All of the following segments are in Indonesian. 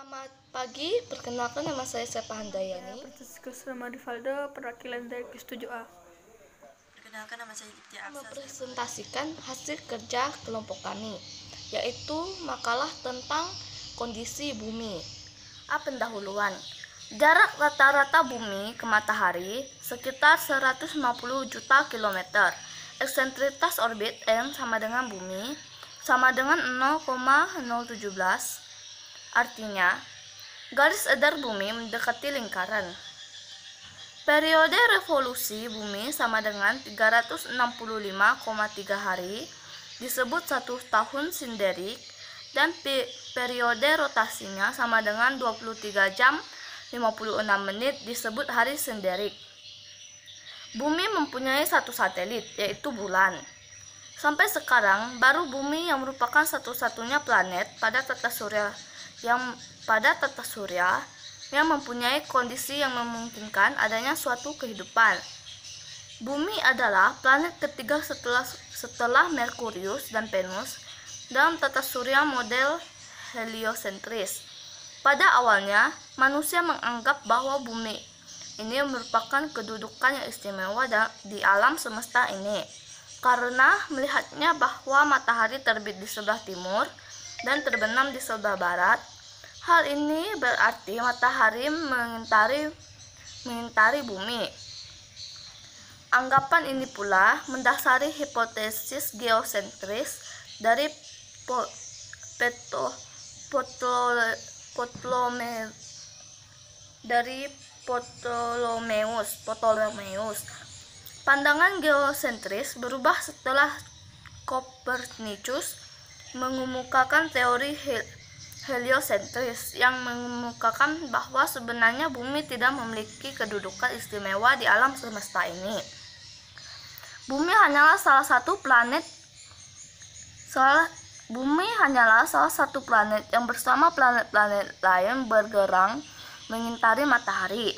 Selamat pagi, perkenalkan nama saya Sepa Handayani. Franciscus Rivaldo, perwakilan dari KIS 7A. Perkenalkan, nama saya Diptia Aksa. Mempresentasikan hasil kerja kelompok kami, yaitu makalah tentang kondisi bumi. Pendahuluan. Jarak rata-rata bumi ke matahari sekitar 150 juta kilometer. Eksentritas orbit M sama dengan bumi sama dengan 0,017. Artinya, garis edar bumi mendekati lingkaran. Periode revolusi bumi sama dengan 365,3 hari, disebut 1 tahun siderik, dan periode rotasinya sama dengan 23 jam 56 menit, disebut hari siderik. Bumi mempunyai satu satelit, yaitu bulan. Sampai sekarang, baru bumi yang merupakan satu-satunya planet pada tata surya yang mempunyai kondisi yang memungkinkan adanya suatu kehidupan. Bumi adalah planet ketiga setelah Merkurius dan Venus dalam tata surya model heliosentris. Pada awalnya, manusia menganggap bahwa bumi ini merupakan kedudukan yang istimewa di alam semesta ini, karena melihatnya bahwa matahari terbit di sebelah timur dan terbenam di sebelah barat. Hal ini berarti matahari mengitari bumi. Anggapan ini pula mendasari hipotesis geosentris dari Ptolemeus. Pandangan geosentris berubah setelah Copernicus mengemukakan teori heliosentris yang mengemukakan bahwa sebenarnya bumi tidak memiliki kedudukan istimewa di alam semesta ini. Bumi hanyalah salah satu planet yang bersama planet-planet lain bergerak mengitari matahari.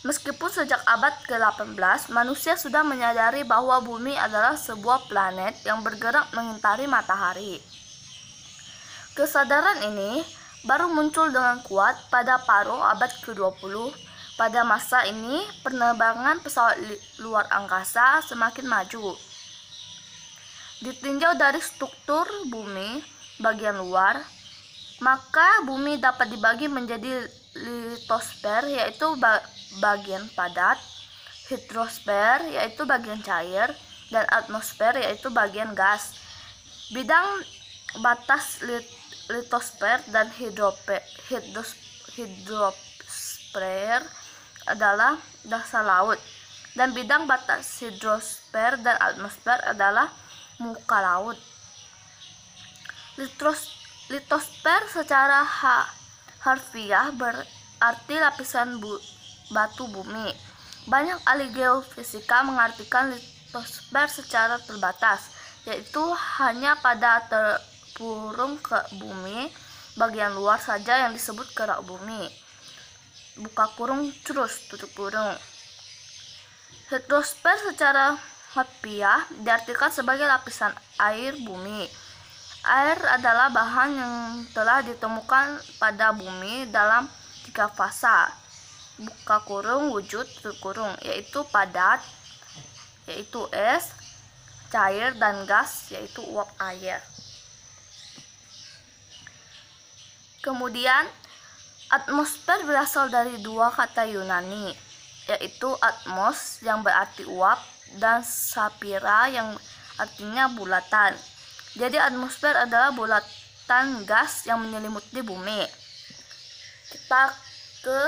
Meskipun sejak abad ke-18 manusia sudah menyadari bahwa bumi adalah sebuah planet yang bergerak mengitari matahari. Kesadaran ini baru muncul dengan kuat pada paruh abad ke-20. Pada masa ini, penerbangan pesawat luar angkasa semakin maju. Ditinjau dari struktur bumi bagian luar, maka bumi dapat dibagi menjadi litosfer, yaitu bagian padat, hidrosfer, yaitu bagian cair, dan atmosfer, yaitu bagian gas. Bidang batas litosfer dan hidrosfer adalah dasar laut, dan bidang batas hidrosfer dan atmosfer adalah muka laut. Litosfer secara harfiah berarti lapisan batu bumi. Banyak ahli geofisika mengartikan litosfer secara terbatas, yaitu hanya pada terpurung ke bumi bagian luar saja yang disebut kerak bumi. Buka kurung terus tutup kurung. Hidrosfer secara harfiah diartikan sebagai lapisan air bumi. Air adalah bahan yang telah ditemukan pada bumi dalam 3 fasa. Buka kurung wujud tutup kurung, yaitu padat, yaitu es, cair, dan gas, yaitu uap air. Kemudian, atmosfer berasal dari 2 kata Yunani, yaitu atmos yang berarti uap dan sapphira yang artinya bulatan. Jadi atmosfer adalah bulatan gas yang menyelimuti bumi. Kita ke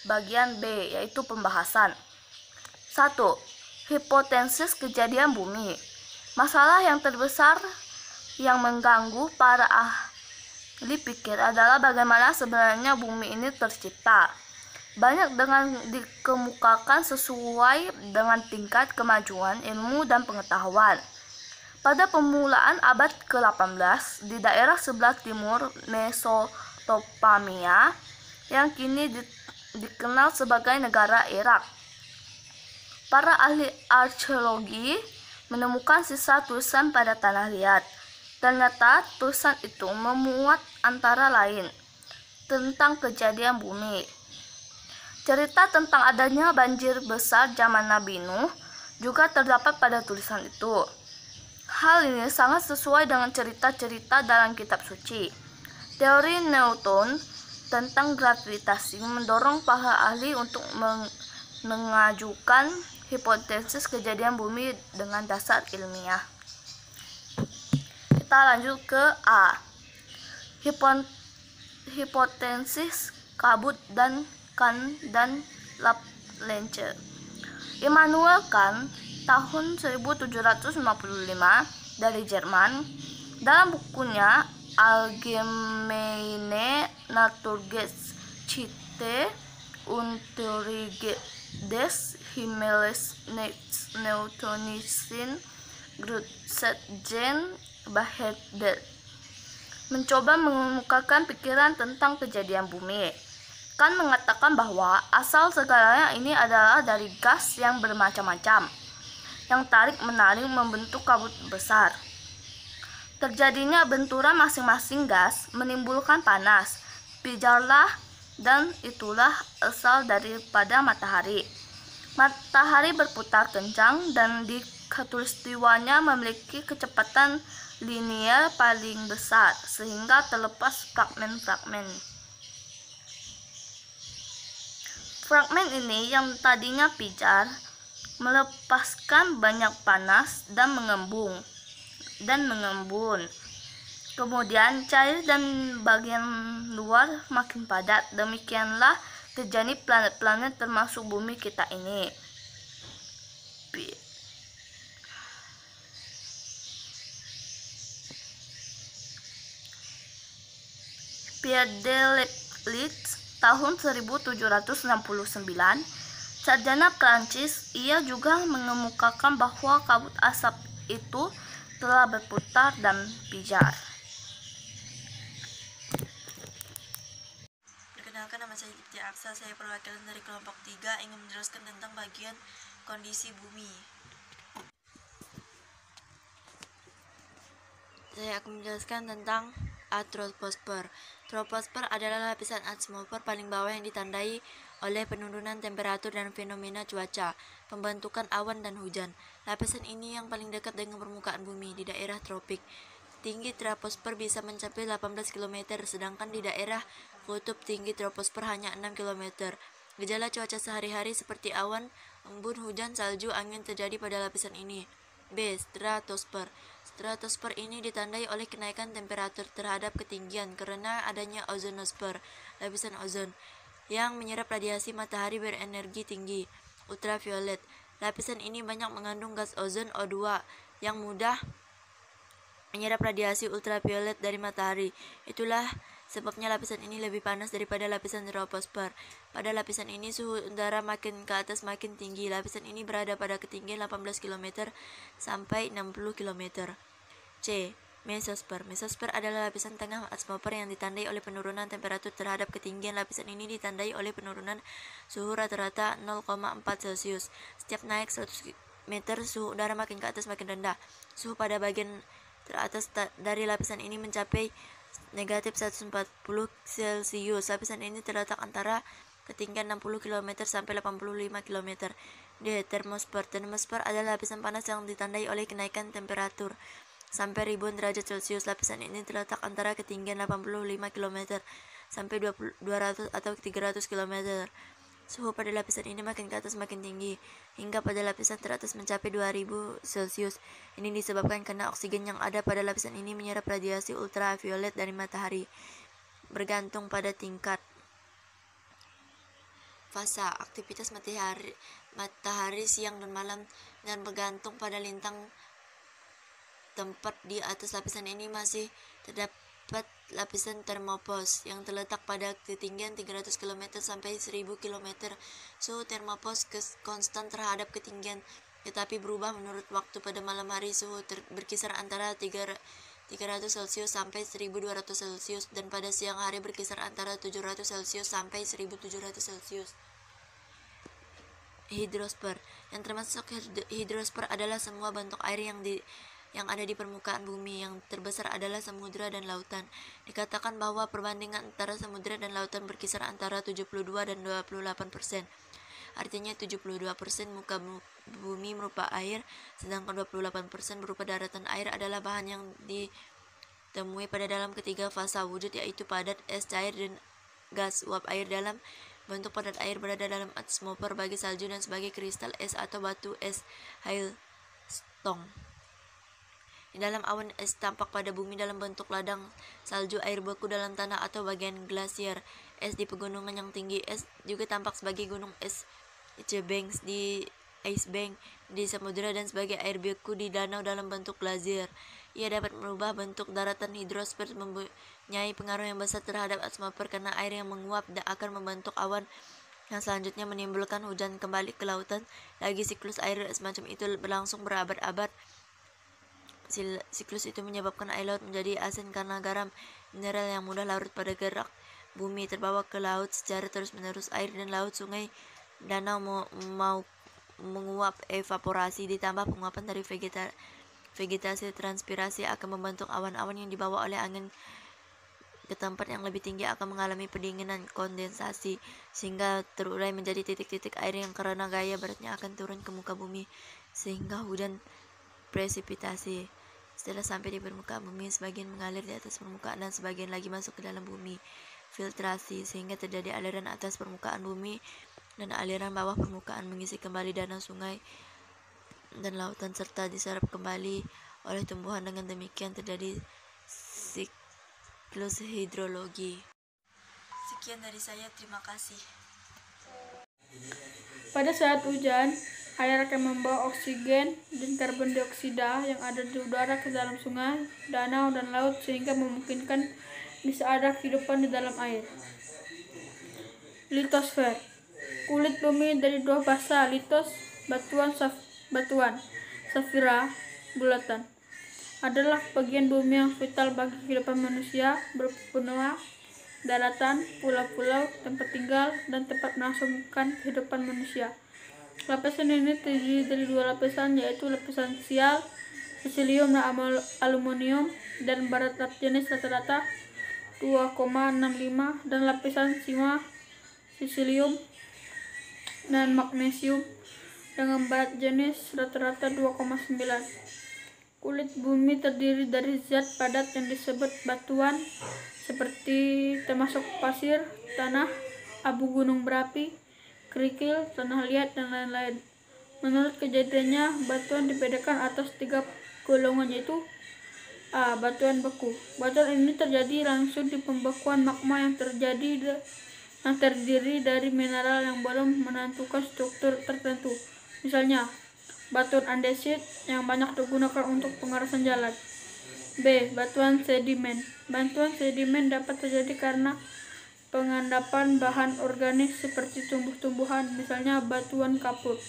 bagian B, yaitu pembahasan. 1. Hipotesis kejadian bumi. Masalah yang terbesar yang mengganggu para ahli pikir adalah bagaimana sebenarnya bumi ini tercipta. Banyak dengan dikemukakan sesuai dengan tingkat kemajuan ilmu dan pengetahuan. Pada permulaan abad ke-18, di daerah sebelah timur Mesopotamia yang kini dikenal sebagai negara Irak, para ahli arkeologi menemukan sisa tulisan pada tanah liat. Ternyata tulisan itu memuat antara lain tentang kejadian bumi. Cerita tentang adanya banjir besar zaman Nabi Nuh juga terdapat pada tulisan itu. Hal ini sangat sesuai dengan cerita-cerita dalam kitab suci. Teori Newton tentang gravitasi mendorong para ahli untuk mengajukan hipotesis kejadian bumi dengan dasar ilmiah. Kita lanjut ke A. Hipotesis kabut dan Kant dan Lagrange. Immanuel Kant tahun 1755 dari Jerman dalam bukunya Allgemeine Naturgeschichte und Theorie des Himmelsneutonischen Grundsätzen behauptet mencoba mengemukakan pikiran tentang kejadian bumi. Kant mengatakan bahwa asal segalanya ini adalah dari gas yang bermacam-macam, yang tarik-menarik membentuk kabut besar. Terjadinya benturan masing-masing gas menimbulkan panas, pijarlah, dan itulah asal daripada matahari. Matahari berputar kencang dan di khatulistiwanya memiliki kecepatan linear paling besar, sehingga terlepas fragmen-fragmen. Fragmen ini yang tadinya pijar melepaskan banyak panas dan mengembun. Kemudian cair dan bagian luar makin padat. Demikianlah terjadi planet-planet termasuk bumi kita ini. Pierre de L'Eclisse tahun 1769, sarjana Prancis, ia juga mengemukakan bahwa kabut asap itu telah berputar dan pijar. Perkenalkan, nama saya Dipti Aksa, saya perwakilan dari kelompok 3 ingin menjelaskan tentang bagian kondisi bumi. Saya akan menjelaskan tentang troposfer. Troposfer adalah lapisan atmosfer paling bawah yang ditandai oleh penurunan temperatur dan fenomena cuaca, pembentukan awan dan hujan. Lapisan ini yang paling dekat dengan permukaan bumi di daerah tropik. Tinggi troposfer bisa mencapai 18 km, sedangkan di daerah kutub tinggi troposfer hanya 6 km. Gejala cuaca sehari-hari seperti awan, embun, hujan, salju, angin terjadi pada lapisan ini. B. Stratosfer. Stratosfer ini ditandai oleh kenaikan temperatur terhadap ketinggian karena adanya ozonosfer, lapisan ozon, yang menyerap radiasi matahari berenergi tinggi, ultraviolet. Lapisan ini banyak mengandung gas ozon O2 yang mudah menyerap radiasi ultraviolet dari matahari. Itulah sebabnya lapisan ini lebih panas daripada lapisan troposfer. Pada lapisan ini suhu udara makin ke atas makin tinggi. Lapisan ini berada pada ketinggian 18 km sampai 60 km. C. Mesosfer. Mesosfer adalah lapisan tengah atmosfer yang ditandai oleh penurunan temperatur terhadap ketinggian. Lapisan ini ditandai oleh penurunan suhu rata-rata 0,4 Celcius. Setiap naik 100 meter, suhu udara makin ke atas makin rendah. Suhu pada bagian teratas dari lapisan ini mencapai negatif 140 Celcius. Lapisan ini terletak antara ketinggian 60 km sampai 85 km. D. Termosfer. Termosfer adalah lapisan panas yang ditandai oleh kenaikan temperatur sampai ribuan derajat Celcius. Lapisan ini terletak antara ketinggian 85 km sampai 200 atau 300 km. Suhu pada lapisan ini makin ke atas makin tinggi, hingga pada lapisan teratas mencapai 2000 Celcius. Ini disebabkan karena oksigen yang ada pada lapisan ini menyerap radiasi ultraviolet dari matahari. Bergantung pada tingkat fase aktivitas matahari siang dan malam, dan bergantung pada lintang tempat di atas lapisan ini masih terdapat lapisan termopos yang terletak pada ketinggian 300 km sampai 1000 km. Suhu termopos konstan terhadap ketinggian, tetapi berubah menurut waktu. Pada malam hari suhu berkisar antara 300 Celcius sampai 1200 Celcius, dan pada siang hari berkisar antara 700 Celcius sampai 1700 Celcius. Hidrosfer. Yang termasuk hidrosfer adalah semua bentuk air yang yang ada di permukaan bumi. Yang terbesar adalah samudra dan lautan. Dikatakan bahwa perbandingan antara samudra dan lautan berkisar antara 72 dan 28%. Artinya 72% muka bumi merupa air, sedangkan 28% berupa daratan. Air adalah bahan yang ditemui pada dalam ketiga fasa wujud, yaitu padat, es, cair, dan gas. Uap air dalam bentuk padat air berada dalam atmosfer bagi salju dan sebagai kristal es atau batu es hailstone. Di dalam awan, es tampak pada bumi dalam bentuk ladang salju, air beku dalam tanah atau bagian glasier. Es di pegunungan yang tinggi. Es juga tampak sebagai gunung es, ice banks di ice bank di samudera, dan sebagai air beku di danau dalam bentuk glasier. Ia dapat merubah bentuk daratan. Hidrosfer mempunyai pengaruh yang besar terhadap atmosfer karena air yang menguap akan membentuk awan yang selanjutnya menimbulkan hujan kembali ke lautan. Lagi siklus air semacam itu berlangsung berabad-abad. Siklus itu menyebabkan air laut menjadi asin karena garam mineral yang mudah larut pada gerak bumi terbawa ke laut secara terus-menerus. Air dan laut, sungai, danau mau menguap. Evaporasi ditambah penguapan dari vegetasi transpirasi akan membentuk awan-awan yang dibawa oleh angin ke tempat yang lebih tinggi akan mengalami pendinginan kondensasi sehingga terurai menjadi titik-titik air yang karena gaya beratnya akan turun ke muka bumi sehingga hujan presipitasi. Setelah sampai di permukaan bumi, sebagian mengalir di atas permukaan dan sebagian lagi masuk ke dalam bumi. Filtrasi sehingga terjadi aliran atas permukaan bumi dan aliran bawah permukaan mengisi kembali danau, sungai, dan lautan serta diserap kembali oleh tumbuhan. Dengan demikian terjadi siklus hidrologi. Sekian dari saya, terima kasih. Pada saat hujan, air akan membawa oksigen dan karbon dioksida yang ada di udara ke dalam sungai, danau, dan laut sehingga memungkinkan bisa ada kehidupan di dalam air. Litosfer. Kulit bumi dari dua fasa, litos, batuan, safira, bulatan. Adalah bagian bumi yang vital bagi kehidupan manusia, berbenua, daratan, pulau-pulau, tempat tinggal, dan tempat melangsungkan kehidupan manusia. Lapisan ini terdiri dari dua lapisan, yaitu lapisan sial, silium dan aluminium, dan barat jenis rata-rata 2,65, dan lapisan sima, silium, dan magnesium dengan barat jenis rata-rata 2,9. Kulit bumi terdiri dari zat padat yang disebut batuan, seperti termasuk pasir, tanah, abu gunung berapi, kerikil, tanah liat, dan lain-lain. Menurut kejadiannya, batuan dibedakan atas 3 golongan, yaitu A. Batuan beku. Batuan ini terjadi langsung di pembekuan magma yang terdiri dari mineral yang belum menentukan struktur tertentu. Misalnya, batuan andesit yang banyak digunakan untuk pengerasan jalan. B. Batuan sedimen. Batuan sedimen dapat terjadi karena pengendapan bahan organik seperti tumbuh-tumbuhan, misalnya batuan kapur.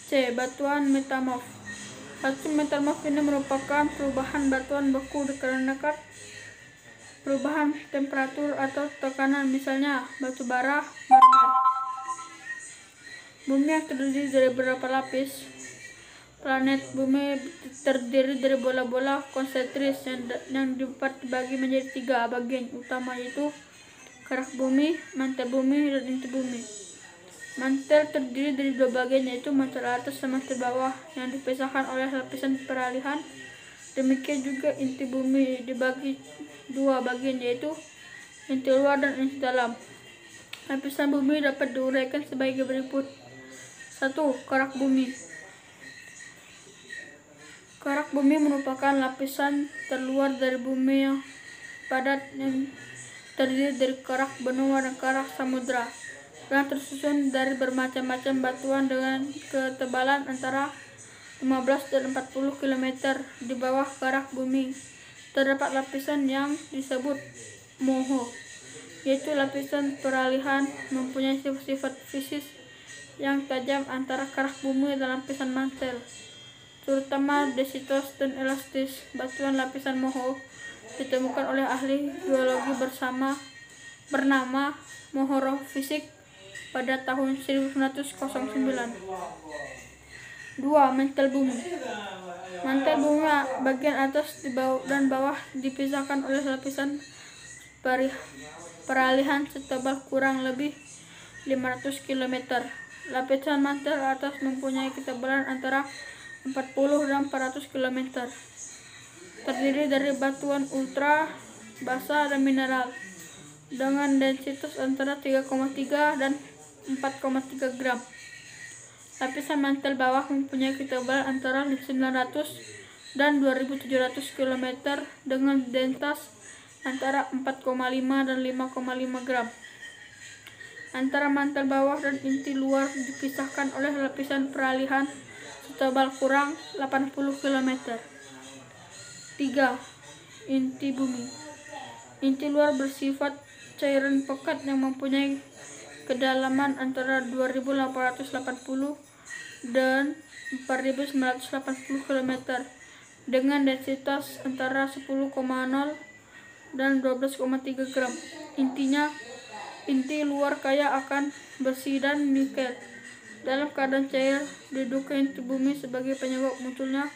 C. Batuan metamorf. Batuan metamorf ini merupakan perubahan batuan beku dikarenakan perubahan temperatur atau tekanan, misalnya batu bara, marmer. Bumi yang terdiri dari beberapa lapis. Planet bumi terdiri dari bola-bola konsentris yang dapat dibagi menjadi 3 bagian utama, yaitu kerak bumi, mantel bumi, dan inti bumi. Mantel terdiri dari 2 bagian, yaitu mantel atas dan mantel bawah, yang dipisahkan oleh lapisan peralihan. Demikian juga inti bumi dibagi 2 bagian, yaitu inti luar dan inti dalam. Lapisan bumi dapat diuraikan sebagai berikut. 1. Kerak bumi. Kerak bumi merupakan lapisan terluar dari bumi yang padat yang terdiri dari kerak benua dan kerak samudra, yang tersusun dari bermacam-macam batuan dengan ketebalan antara 15 dan 40 km. Di bawah kerak bumi terdapat lapisan yang disebut moho, yaitu lapisan peralihan mempunyai sifat fisik yang tajam antara kerak bumi dan lapisan mantel, terutama desitos dan elastis. Batuan lapisan moho ditemukan oleh ahli geologi bernama Mohorovičić pada tahun 1909. 2. Mantel bumi. Mantel bumi bagian atas dan bawah dipisahkan oleh lapisan peralihan setebal kurang lebih 500 km. Lapisan mantel atas mempunyai ketebalan antara 40 dan 400 km. Terdiri dari batuan ultra basa dan mineral dengan densitas antara 3,3 dan 4,3 gram. Lapisan mantel bawah mempunyai ketebalan antara 900 dan 2700 km dengan densitas antara 4,5 dan 5,5 gram. Antara mantel bawah dan inti luar dipisahkan oleh lapisan peralihan setebal kurang 80 km. 3. Inti bumi. Inti luar bersifat cairan pekat yang mempunyai kedalaman antara 2880 dan 4980 km dengan densitas antara 10,0 dan 12,3 gram. Inti luar kaya akan besi dan nikel. Dalam keadaan cair, diduga inti bumi sebagai penyebab munculnya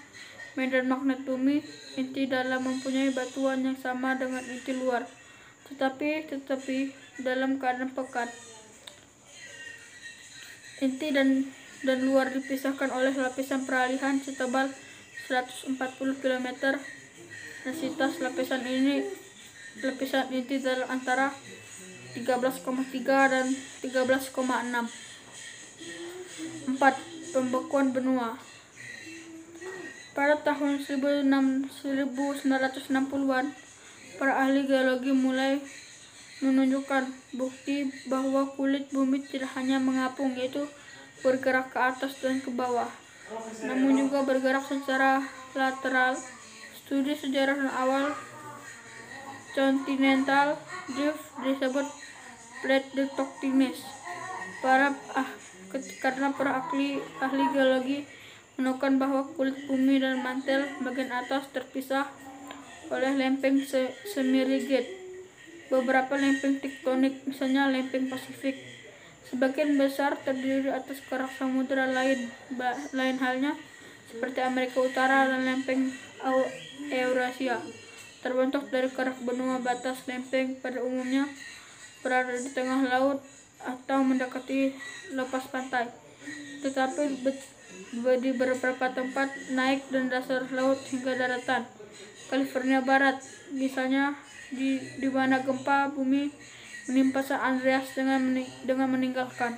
medan magnet bumi. Inti dalam mempunyai batuan yang sama dengan inti luar, tetapi dalam keadaan pekat. Inti dan luar dipisahkan oleh lapisan peralihan setebal 140 km. Densitas lapisan inti dalam antara 13,3 dan 13,6. 4. Pembekuan benua. Pada tahun 1960-an, para ahli geologi mulai menunjukkan bukti bahwa kulit bumi tidak hanya mengapung, yaitu bergerak ke atas dan ke bawah, namun juga bergerak secara lateral. Studi sejarah dan awal continental drift disebut plate tectonics. Karena para ahli geologi menemukan bahwa kulit bumi dan mantel bagian atas terpisah oleh lempeng semi-rigid. Beberapa lempeng tektonik, misalnya lempeng Pasifik, sebagian besar terdiri atas kerak samudra. Lain halnya seperti Amerika Utara dan lempeng Eurasia, terbentuk dari kerak benua. Batas lempeng pada umumnya berada di tengah laut atau mendekati lepas pantai, tetapi di beberapa tempat naik dari dasar laut hingga daratan. California Barat, misalnya, di mana gempa bumi menimpa San Andreas dengan meninggalkan